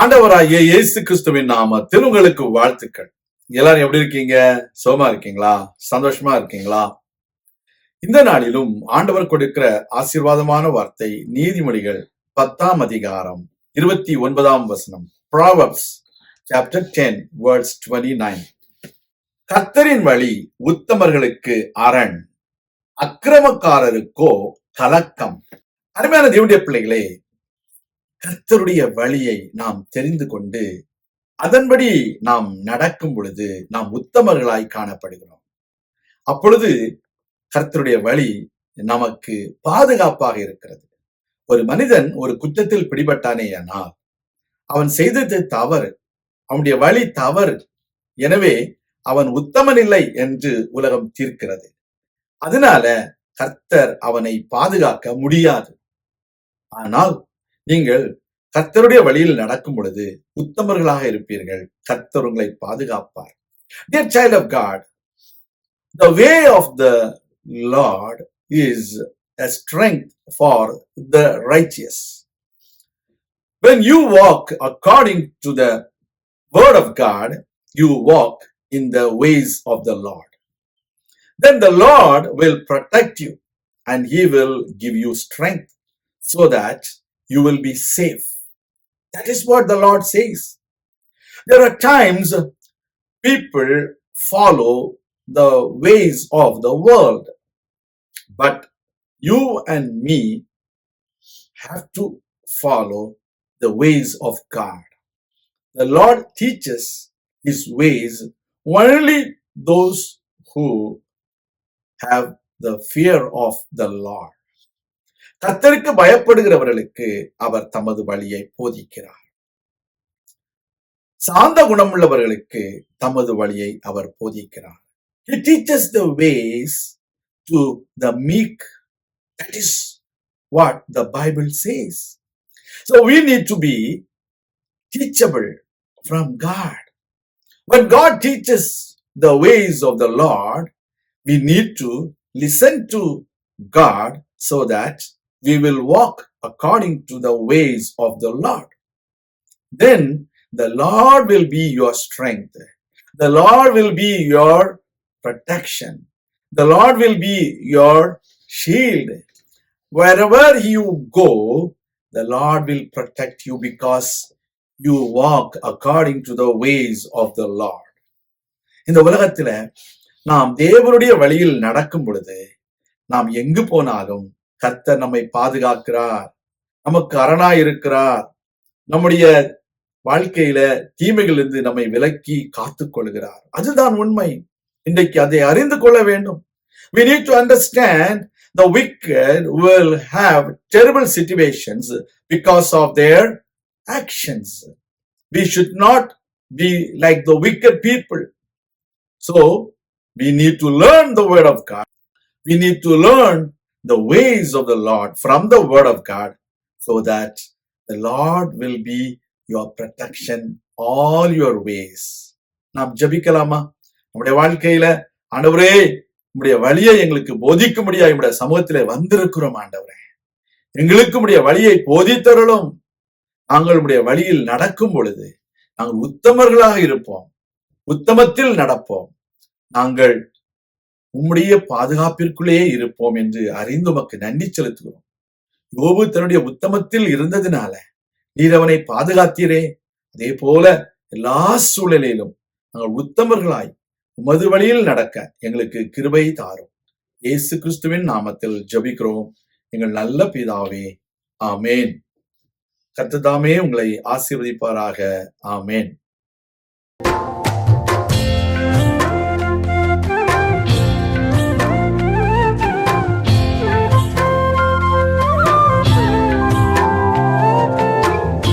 ஆண்டவராகிய இயேசு கிறிஸ்துவின் நாமத்தில் உங்களுக்கு வாழ்த்துக்கள். எல்லாரும் எப்படி இருக்கீங்க? சுகமா இருக்கீங்களா? சந்தோஷமா இருக்கீங்களா? இந்த நாளிலும் ஆண்டவர் கொடுக்கிற ஆசீர்வாதமான வார்த்தை நீதிமொழிகள் 10ஆம் அதிகாரம் 29ஆம் வசனம். Proverbs chapter 10 verse 29. கர்த்தரின் வழி உத்தமர்களுக்கு அரண், அக்கிரமக்காரருக்கோ கலக்கம். அருமையான தேவனுடைய பிள்ளைகளே, கர்த்தருடைய வழியை நாம் தெரிந்து கொண்டு அதன்படி நாம் நடக்கும் பொழுது நாம் உத்தமர்களாய் காணப்படுகிறோம். அப்பொழுது கர்த்தருடைய வழி நமக்கு பாதுகாப்பாக இருக்கிறது. ஒரு மனிதன் ஒரு குற்றத்தில் பிடிபட்டானேயானால் அவன் செய்தது தவறு, அவனுடைய வழி தவறு, எனவே அவன் உத்தமன் இல்லை என்று உலகம் தீர்க்கிறது. அதனால கர்த்தர் அவனை பாதுகாக்க முடியாது. ஆனால் நீங்கள் கர்த்தருடைய வழியில் நடக்கும் பொழுது உத்தமர்களாக இருப்பீர்கள். கர்த்தர் உங்களை பாதுகாப்பார். Dear child of God, the way of the Lord is a strength for the righteous. When you walk according to the word of God, you walk in the ways of the Lord. Then the Lord will protect you and he will give you strength so that you will be safe. That is what the Lord says. There are times people follow the ways of the world, but you and me have to follow the ways of God. The Lord teaches his ways only those who have the fear of the Lord. கர்த்தருக்கு பயப்படுகிறவர்களுக்கு அவர் தமது வழியை போதிக்கிறார். சாந்த குணமுள்ளவர்களுக்கு தமது வழியை அவர் போதிக்கிறார். He teaches the ways to the meek. That is what the Bible says. So we need to be teachable from God. When God teaches the ways of the Lord, we need to listen to God so that we will walk according to the ways of the Lord. Then the Lord will be your strength. The Lord will be your protection. The Lord will be your shield. Wherever you go, the Lord will protect you because you walk according to the ways of the Lord. இந்த உலகத்துல நாம் தேவனுடைய வழியில் நடக்கும் பொழுது நாம் எங்கு போனாலும் கர்த்தர் நம்மை பாதுகாக்கிறார், நமக்கு அரணாய் இருக்கிறார். நம்முடைய வாழ்க்கையில தீமைகளிலிருந்து நம்மை விலக்கி காத்துக் கொள்கிறார். அதுதான் உண்மை. இன்றைக்கு அதை அறிந்து கொள்ள வேண்டும். We need to understand the wicked will have terrible situations because of their actions. We should not be like the wicked people. So we need to learn the word of God. We need to learn the ways of the Lord from the word of God so that the Lord will be your protection all your ways. நாம் ஜெபிக்கலாமா? நம்முடைய வாழ்க்கையில ஆண்டவரே உம்முடைய வழியை எங்களுக்கு போதிக்க முடியாது. உம்முடைய சமூகத்திலே வந்திருக்கிறோம் ஆண்டவரே, எங்களுக்கு உம்முடைய வழியை போதித்தருளும். நாங்கள் உம்முடைய வழியில் நடக்கும் பொழுது நாங்கள் உத்தமர்களாக இருப்போம், உத்தமத்தில் நடப்போம், நாங்கள் உம்முடைய பாதுகாப்பிற்குள்ளே இருப்போம் என்று அறிந்து உமக்கு நன்றி செலுத்துகிறோம். யோபு தன்னுடைய உத்தமத்தில் இருந்ததினால நீர் அவனை பாதுகாத்தீரே. அதே போல எல்லா சூழ்நிலையிலும் நாங்கள் உத்தமர்களாய் உமது வழியில் நடக்க எங்களுக்கு கிருபை தாரும். இயேசு கிறிஸ்துவின் நாமத்தில் ஜெபிக்கிறோம் எங்கள் நல்ல பிதாவே, ஆமேன். கர்த்தர் தாமே உங்களை ஆசீர்வதிப்பாராக. ஆமேன்.